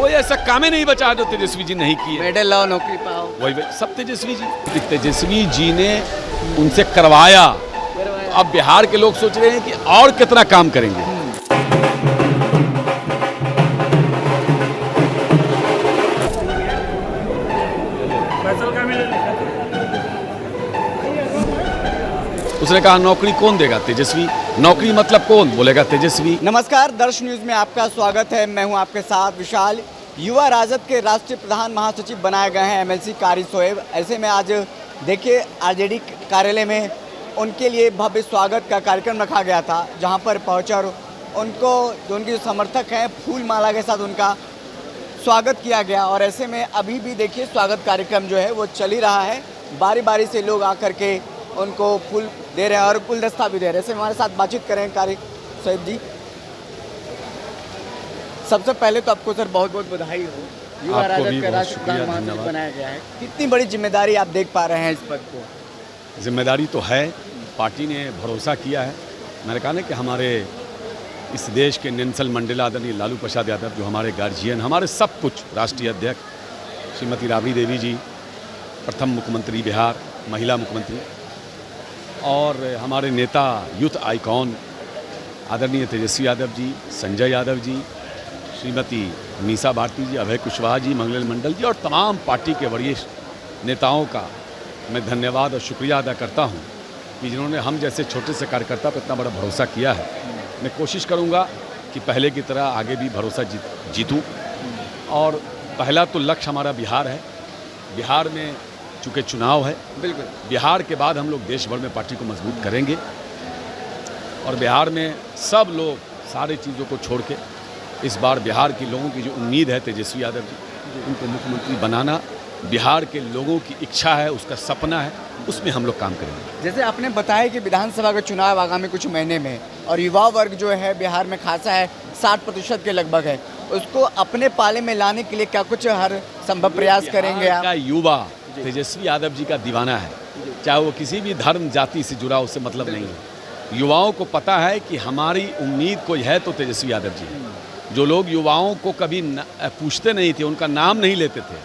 कोई ऐसा काम ही नहीं बचा जो तेजस्वी जी नहीं किए। मेडल लाओ नौकरी पाओ, वही सब तेजस्वी जी। तेजस्वी जी ने उनसे करवाया, तो अब बिहार के लोग सोच रहे हैं कि और कितना काम करेंगे। उसने कहा नौकरी कौन देगा? तेजस्वी। नौकरी मतलब कौन? बोलेगा तेजस्वी। नमस्कार, दर्श न्यूज में आपका स्वागत है। मैं हूं आपके साथ विशाल। युवा राजद के राष्ट्रीय प्रधान महासचिव बनाए गए हैं एमएलसी कारी शोएब। ऐसे में आज देखिए आरजेडी कार्यालय में उनके लिए भव्य स्वागत का कार्यक्रम रखा गया था, जहां पर पहुंचकर उनको जो उनके समर्थक हैं फूल माला के साथ उनका स्वागत किया गया। और ऐसे में अभी भी देखिए स्वागत कार्यक्रम जो है वो चल ही रहा है। बारी बारी से लोग आकर के उनको फूल दे रहे हैं और गुलदस्ता भी दे रहे हैं। ऐसे हमारे साथ बातचीत करें कारी शोएब जी। सबसे पहले तो आपको सर बहुत बहुत बधाई हो, युवा राजद का राष्ट्रीय प्रधान महासचिव बनाया गया है। कितनी बड़ी जिम्मेदारी आप देख पा रहे हैं इस पद को? जिम्मेदारी तो है, पार्टी ने भरोसा किया है। मैंने कहा ना कि हमारे इस देश के नेल्सन मंडेला आदरणीय लालू प्रसाद यादव जो हमारे गार्जियन, हमारे सब कुछ, राष्ट्रीय अध्यक्ष श्रीमती राबड़ी देवी जी, प्रथम मुख्यमंत्री बिहार, महिला मुख्यमंत्री, और हमारे नेता यूथ आइकॉन आदरणीय तेजस्वी यादव जी, संजय यादव जी, श्रीमती मीसा भारती जी, अभय कुशवाहा जी, मंगल मंडल जी और तमाम पार्टी के वरिष्ठ नेताओं का मैं धन्यवाद और शुक्रिया अदा करता हूं कि जिन्होंने हम जैसे छोटे से कार्यकर्ता पर इतना बड़ा भरोसा किया है। मैं कोशिश करूंगा कि पहले की तरह आगे भी भरोसा जीतूं। और पहला तो लक्ष्य हमारा बिहार है। बिहार में चूँकि चुनाव है, बिल्कुल बिहार के बाद हम लोग देश भर में पार्टी को मजबूत करेंगे। और बिहार में सब लोग सारी चीज़ों को छोड़ के इस बार बिहार के लोगों की जो उम्मीद है तेजस्वी यादव जी, उनको मुख्यमंत्री बनाना बिहार के लोगों की इच्छा है, उसका सपना है, उसमें हम लोग काम करेंगे। जैसे आपने बताया कि विधानसभा का चुनाव आगामी कुछ महीने में, और युवा वर्ग जो है बिहार में खासा है, 60% के लगभग है, उसको अपने पाले में लाने के लिए क्या कुछ हर संभव प्रयास करेंगे आप? युवा तेजस्वी यादव जी का दीवाना है, चाहे वो किसी भी धर्म जाति से जुड़ा, उससे मतलब नहीं है। युवाओं को पता है कि हमारी उम्मीद कोई है तो तेजस्वी यादव जी है। जो लोग युवाओं को कभी पूछते नहीं थे, उनका नाम नहीं लेते थे,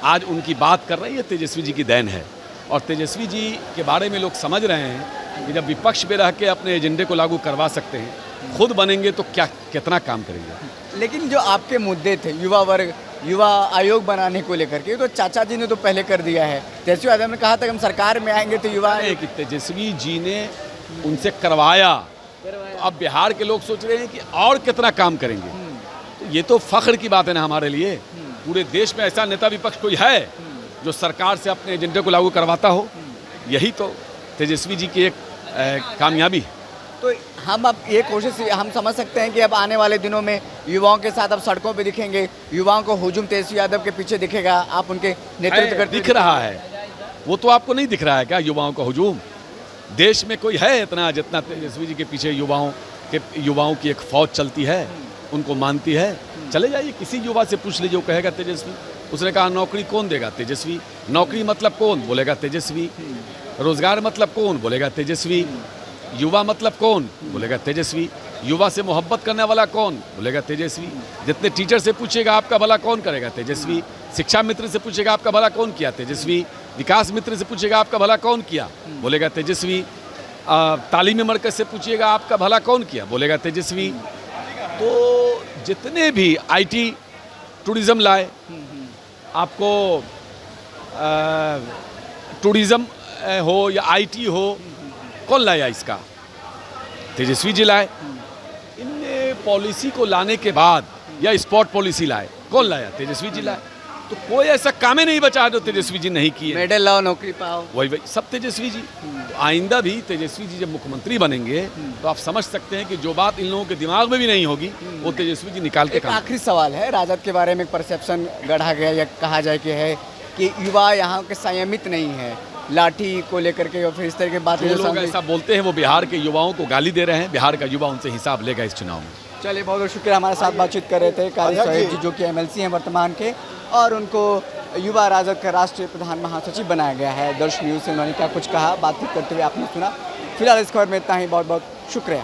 आज उनकी बात कर रही है, तेजस्वी जी की देन है। और तेजस्वी जी के बारे में लोग समझ रहे हैं कि जब विपक्ष में रह के अपने एजेंडे को लागू करवा सकते हैं, खुद बनेंगे तो क्या कितना काम करेंगे। लेकिन जो आपके मुद्दे थे युवा वर्ग, युवा आयोग बनाने को लेकर के, तो चाचा जी ने तो पहले कर दिया है। तेजस्वी यादव ने कहा था कि हम सरकार में आएंगे तो युवा कि तेजस्वी जी ने उनसे करवाया, तो अब बिहार के लोग सोच रहे हैं कि और कितना काम करेंगे। तो ये तो फख्र की बात है ना हमारे लिए। पूरे देश में ऐसा नेता विपक्ष कोई है जो सरकार से अपने एजेंडे को लागू करवाता हो? यही तो तेजस्वी जी की एक कामयाबी। तो हम अब ये कोशिश हम समझ सकते हैं कि अब आने वाले दिनों में युवाओं के साथ अब सड़कों पे दिखेंगे, युवाओं को हुजूम तेजस्वी यादव के पीछे दिखेगा, आप उनके नेतृत्व करते दिख रहा है। वो तो आपको नहीं दिख रहा है क्या युवाओं का हुजूम? देश में कोई है इतना जितना तेजस्वी जी के पीछे युवाओं की एक फौज चलती है, उनको मानती है। चले जाइए किसी युवा से पूछ लीजिए, वो कहेगा तेजस्वी। उसने कहा नौकरी कौन देगा? तेजस्वी। नौकरी मतलब कौन? बोलेगा तेजस्वी। रोजगार मतलब कौन? बोलेगा तेजस्वी। युवा मतलब कौन? बोलेगा तेजस्वी। युवा से मोहब्बत करने वाला कौन? बोलेगा तेजस्वी। जितने टीचर से पूछेगा आपका भला कौन करेगा? तेजस्वी। शिक्षा मित्र से पूछेगा आपका भला कौन किया? तेजस्वी। विकास मित्र से पूछेगा आपका भला कौन किया? बोलेगा तेजस्वी। तालीमी मरकज से पूछिएगा आपका भला कौन किया? बोलेगा तेजस्वी। तो जितने भी आईटी टूरिज्म लाए, आपको टूरिज्म हो या आईटी हो, कौन लाया इसका? तेजस्वी जी लाए। इन पॉलिसी को लाने के बाद या स्पॉट पॉलिसी लाए, कौन लाया? तेजस्वी जी लाए। तो कोई ऐसा काम ही नहीं बचा जो तेजस्वी जी नहीं किए। मेडल लाओ नौकरी पाओ, वही सब तेजस्वी जी। तो आइंदा भी तेजस्वी जी जब मुख्यमंत्री बनेंगे तो आप समझ सकते हैं कि जो बात इन लोगों के दिमाग में भी नहीं होगी वो तेजस्वी जी निकाल के। आखिरी सवाल है, राजद के बारे में एक परसेप्शन गढ़ा गया या कहा जाए कि है कि युवा यहाँ के संयमित नहीं है, लाठी को लेकर के और फिर इस तरह की बातें। जो लोग ऐसा बोलते हैं वो बिहार के युवाओं को गाली दे रहे हैं। बिहार का युवा उनसे हिसाब लेगा इस चुनाव में। चलिए, बहुत बहुत शुक्रिया। हमारे साथ बातचीत कर रहे थे कारी शोएब जी, जो कि एमएलसी हैं वर्तमान के, और उनको युवा राजद का राष्ट्रीय प्रधान महासचिव बनाया गया है। दर्श न्यूज़ से उन्होंने क्या कुछ कहा, बातचीत करते हुए आपने सुना। फिलहाल इस खबर में इतना ही। बहुत बहुत शुक्रिया।